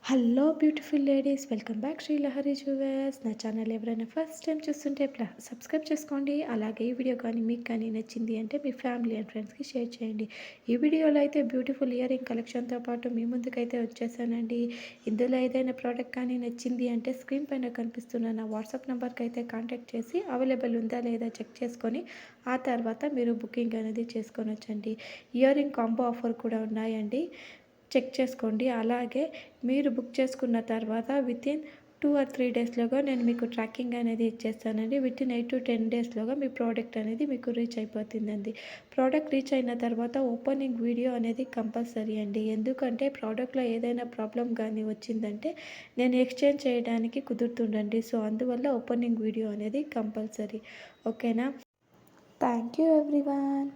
Hello beautiful ladies, welcome back Sri Lahari Jewellers. నా channel ఎవరైనా first time చూస్తుంటే సబ్స్క్రైబ్ చేసుకోండి. అలాగే ఈ వీడియో కానీ మీకు కానీ నచ్చింది అంటే మీ ఫ్యామిలీ అండ్ ఫ్రెండ్స్కి షేర్ చేయండి. ఈ వీడియోలో అయితే బ్యూటిఫుల్ ఇయర్ రింగ్ కలెక్షన్తో పాటు మీ ముందుకైతే వచ్చేసానండి. ఇందులో ఏదైనా ప్రోడక్ట్ కానీ నచ్చింది అంటే స్క్రీన్ పైన కనిపిస్తున్న నా వాట్సాప్ నెంబర్కి అయితే కాంటాక్ట్ చేసి అవైలబుల్ ఉందా లేదా చెక్ చేసుకొని ఆ తర్వాత మీరు బుకింగ్ అనేది చేసుకొనొచ్చండి. ఇయర్ రింగ్ కాంబో ఆఫర్ కూడా ఉన్నాయండి, చెక్ చేసుకోండి. అలాగే మీరు బుక్ చేసుకున్న తర్వాత వితిన్ 2 or 3 డేస్లోగా నేను మీకు ట్రాకింగ్ అనేది ఇచ్చేస్తానండి. వితిన్ 8 to 10 డేస్లోగా మీ ప్రోడక్ట్ అనేది మీకు రీచ్ అయిపోతుందండి. ప్రోడక్ట్ రీచ్ అయిన తర్వాత ఓపెనింగ్ వీడియో అనేది కంపల్సరీ అండి. ఎందుకంటే ప్రోడక్ట్లో ఏదైనా ప్రాబ్లం కానీ వచ్చిందంటే నేను ఎక్స్చేంజ్ చేయడానికి కుదురుతుండండి. సో అందువల్ల ఓపెనింగ్ వీడియో అనేది కంపల్సరీ. ఓకేనా? Thank you everyone.